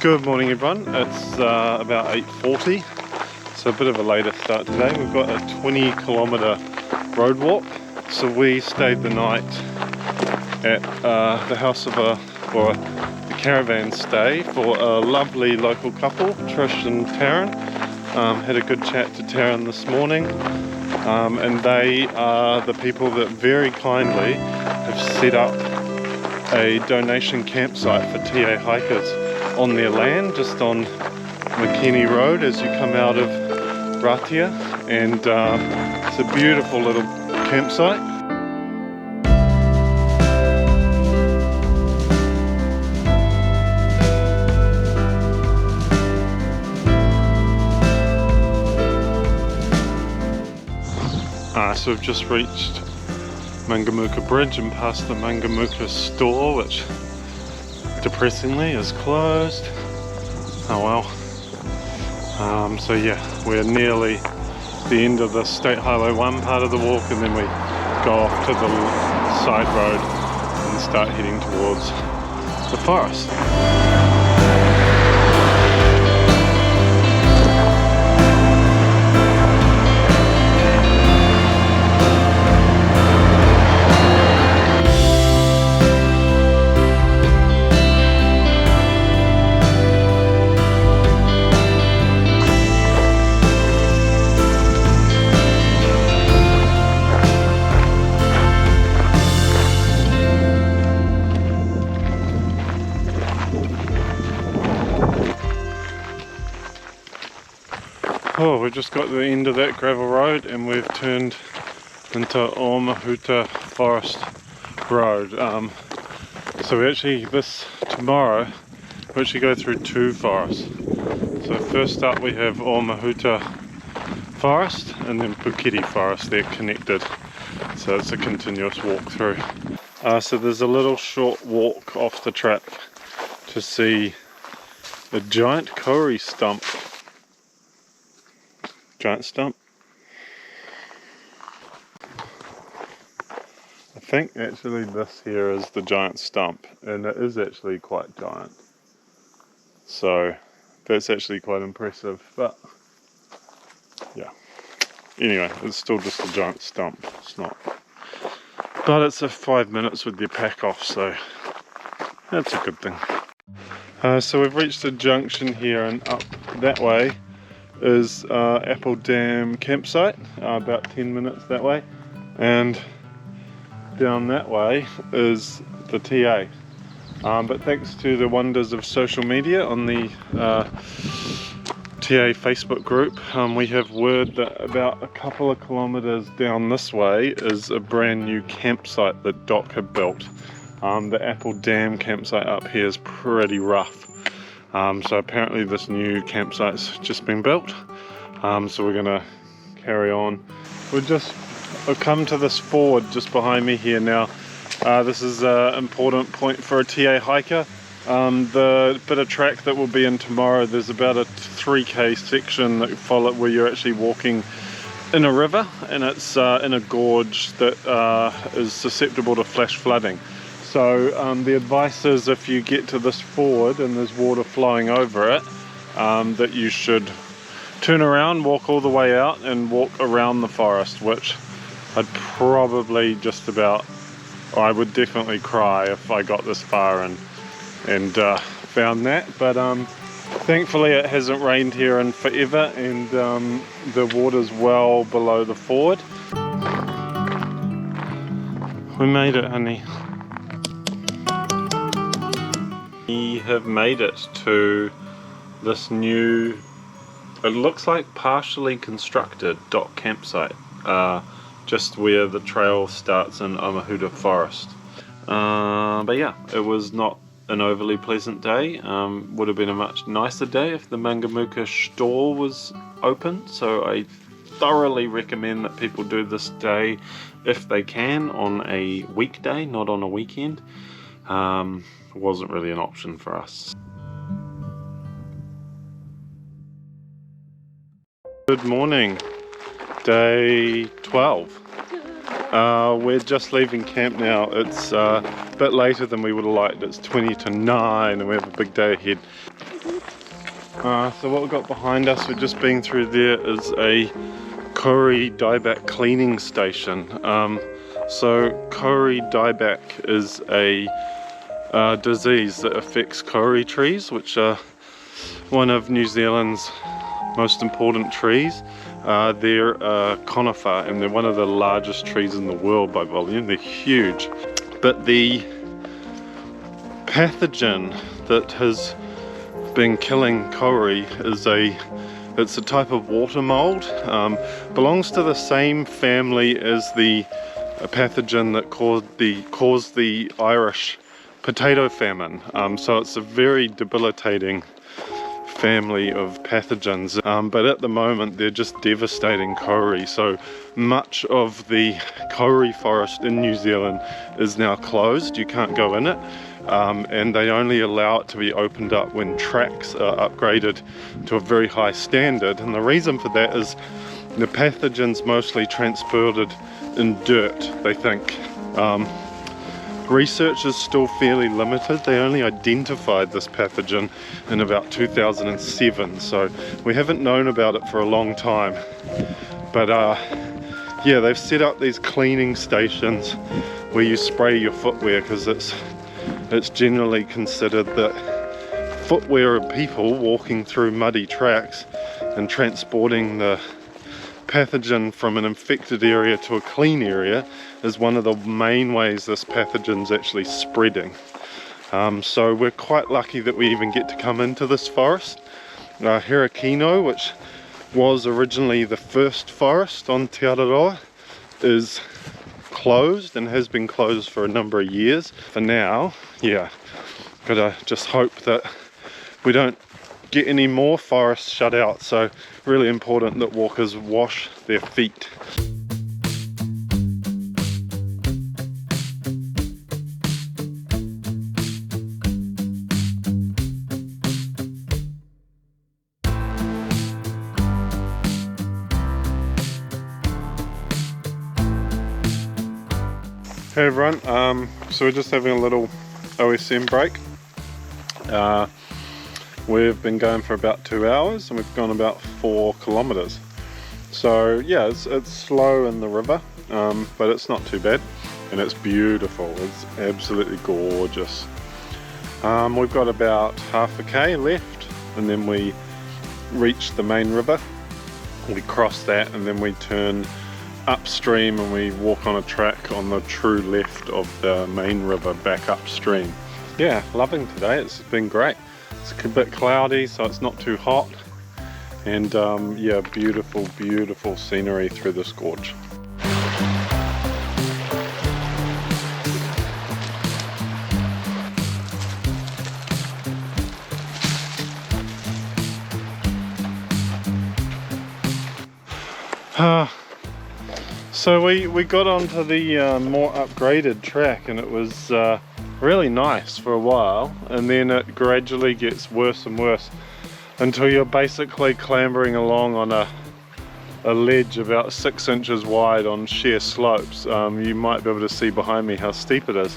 Good morning everyone, it's about 8:40, so a bit of a later start today. We've got a 20-kilometre road walk, so we stayed the night at the house of the caravan stay for a lovely local couple, Trish and Taryn. Had a good chat to Taryn this morning, and they are the people that very kindly have set up a donation campsite for TA hikers on their land, just on Makini Road as you come out of Ratia, and it's a beautiful little campsite. So we've just reached Mangamuka Bridge and past the Mangamuka store, which depressingly is closed. Oh well. So yeah, we're nearly the end of the State Highway 1 part of the walk, and then we go off to the side road and start heading towards the forest. Oh, we've just got to the end of that gravel road and we've turned into Omahuta Forest Road. So we actually, tomorrow, we actually go through two forests. So first up we have Omahuta Forest and then Puketi Forest, they're connected. So it's a continuous walk through. So there's a little short walk off the track to see a giant kauri stump. Giant stump. I think actually this here is the giant stump, and it is actually quite giant. So that's actually quite impressive, but yeah. Anyway, it's still just a giant stump. It's not. But it's a 5 minutes with your pack off, so that's a good thing. So we've reached a junction here, and up that way is Apple Dam campsite, about 10 minutes that way, and down that way is the TA. But thanks to the wonders of social media on the TA Facebook group, we have word that about a couple of kilometres down this way is a brand new campsite that Doc had built. The Apple Dam campsite up here is pretty rough. So apparently this new campsite's just been built, so we're going to carry on. I've come to this ford just behind me here now. This is an important point for a TA hiker. The bit of track that we'll be in tomorrow, there's about a 3k section that where you're actually walking in a river, and it's in a gorge that is susceptible to flash flooding. So the advice is, if you get to this ford and there's water flowing over it, that you should turn around, walk all the way out and walk around the forest, which I'd probably I would definitely cry if I got this far and found that. But thankfully it hasn't rained here in forever, and the water's well below the ford. We made it, honey. We have made it to this new, it looks like partially constructed dock campsite, just where the trail starts in Omahuta Forest. But yeah, it was not an overly pleasant day. Would have been a much nicer day if the Mangamuka store was open, so I thoroughly recommend that people do this day if they can on a weekday, not on a weekend. Wasn't really an option for us. Good morning, day 12. We're just leaving camp now. It's a bit later than we would have liked. It's 20 to 9 and we have a big day ahead. So what we've got behind us, we're just being through there, is a Kauri Dieback cleaning station. So Kauri Dieback is a disease that affects kauri trees, which are one of New Zealand's most important trees. They're a conifer, and they're one of the largest trees in the world by volume. They're huge. But the pathogen that has been killing kauri is it's a type of water mold. Belongs to the same family as the pathogen that caused the Irish potato famine. So it's a very debilitating family of pathogens, but at the moment they're just devastating kauri. So much of the Kauri Forest in New Zealand is now closed. You can't go in it. And they only allow it to be opened up when tracks are upgraded to a very high standard. And the reason for that is the pathogen's mostly transported in dirt, they think. Research is still fairly limited. They only identified this pathogen in about 2007, so we haven't known about it for a long time. But yeah, they've set up these cleaning stations where you spray your footwear, because it's generally considered that footwear of people walking through muddy tracks and transporting the pathogen from an infected area to a clean area is one of the main ways this pathogen's actually spreading. So we're quite lucky that we even get to come into this forest. Herakino, which was originally the first forest on Te Araroa, is closed and has been closed for a number of years. For now, yeah, gotta just hope that we don't get any more forests shut out. So really important that walkers wash their feet. Hey everyone, so we're just having a little OSM break. We've been going for about 2 hours and we've gone about 4 kilometers. So yeah, it's slow in the river, but it's not too bad, and it's beautiful. It's absolutely gorgeous. We've got about half a K left, and then we reach the main river. We cross that and then we turn upstream and we walk on a track on the true left of the main river back upstream. Yeah, loving today. It's been great. It's a bit cloudy, so it's not too hot, and yeah, beautiful, beautiful scenery through this gorge. So we got onto the more upgraded track, and it was really nice for a while, and then it gradually gets worse and worse until you're basically clambering along on a ledge about 6 inches wide on sheer slopes. You might be able to see behind me how steep it is.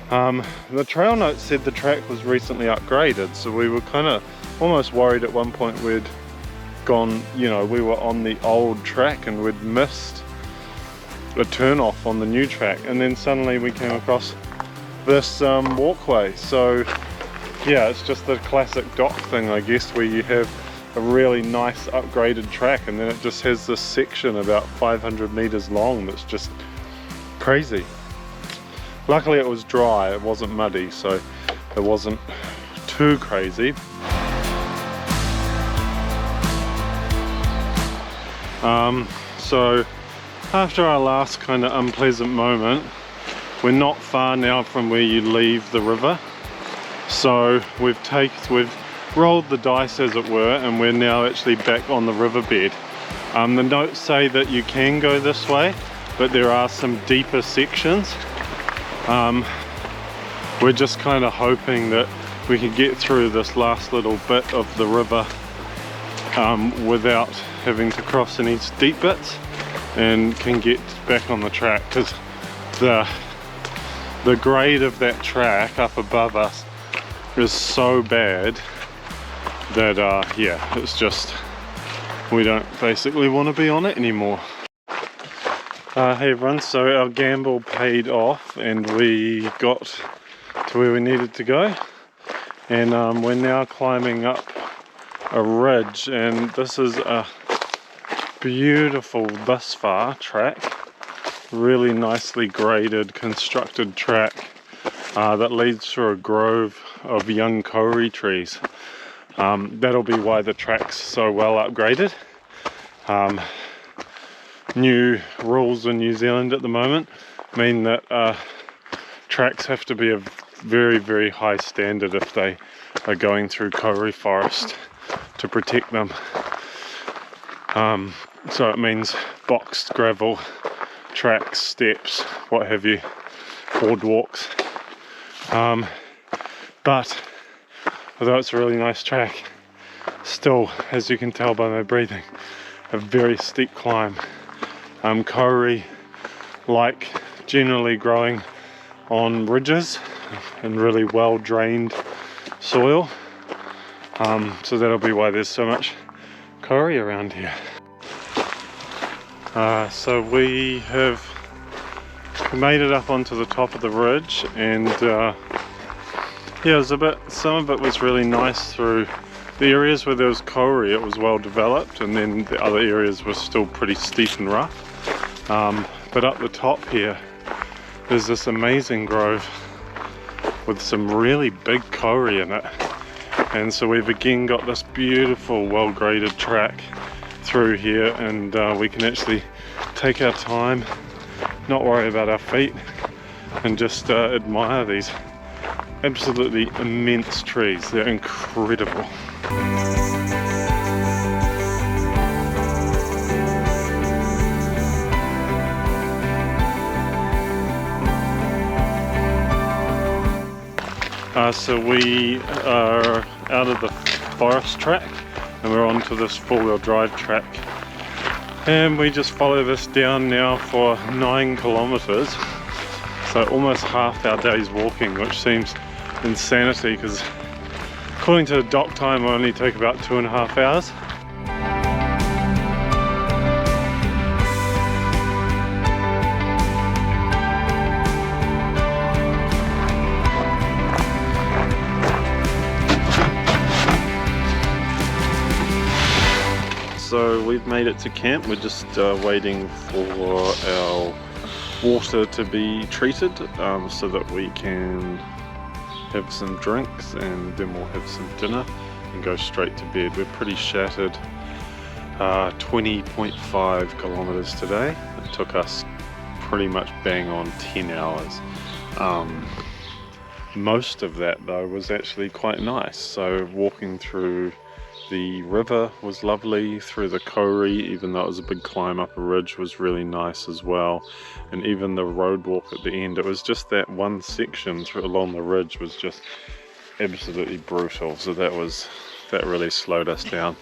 The trail notes said the track was recently upgraded, so we were kind of almost worried at one point we'd gone, you know, we were on the old track and we'd missed a turn off on the new track, and then suddenly we came across this walkway. So yeah, it's just the classic dock thing, I guess, where you have a really nice upgraded track and then it just has this section about 500 meters long that's just crazy. Luckily it was dry, it wasn't muddy, so it wasn't too crazy. So after our last kind of unpleasant moment, we're not far now from where you leave the river. So we've rolled the dice, as it were, and we're now actually back on the riverbed. The notes say that you can go this way, but there are some deeper sections. We're just kind of hoping that we can get through this last little bit of the river without having to cross any steep bits, and can get back on the track, because the grade of that track up above us is so bad that yeah, it's just we don't basically want to be on it anymore. Hey everyone, so our gamble paid off and we got to where we needed to go, and we're now climbing up a ridge, and this is a beautiful, thus far, track, really nicely graded, constructed track that leads through a grove of young kauri trees. That'll be why the track's so well upgraded. New rules in New Zealand at the moment mean that tracks have to be of very, very high standard if they are going through Kauri Forest to protect them. So it means boxed gravel, tracks, steps, what have you, boardwalks. But although it's a really nice track, still, as you can tell by my breathing, a very steep climb. Kauri like generally growing on ridges and really well drained soil, so that'll be why there's so much kauri around here. So we have made it up onto the top of the ridge, and yeah, it was some of it was really nice. Through the areas where there was kauri, it was well developed, and then the other areas were still pretty steep and rough. But up the top here, there's this amazing grove with some really big kauri in it, and so we've again got this beautiful, well-graded track through here, and we can actually take our time, not worry about our feet, and just admire these absolutely immense trees. They're incredible. So we are out of the forest track and we're onto this four-wheel drive track, and we just follow this down now for 9 kilometers, so almost half our day's walking, which seems insanity because according to the dock time I only take about 2.5 hours. So we've made it to camp. We're just waiting for our water to be treated so that we can have some drinks, and then we'll have some dinner and go straight to bed. We're pretty shattered. 20.5 kilometers today. It took us pretty much bang on 10 hours. Most of that though was actually quite nice. So walking through the river was lovely, through the kauri, even though it was a big climb up a ridge, was really nice as well. And even the road walk at the end, it was just that one section along the ridge was just absolutely brutal. So that really slowed us down.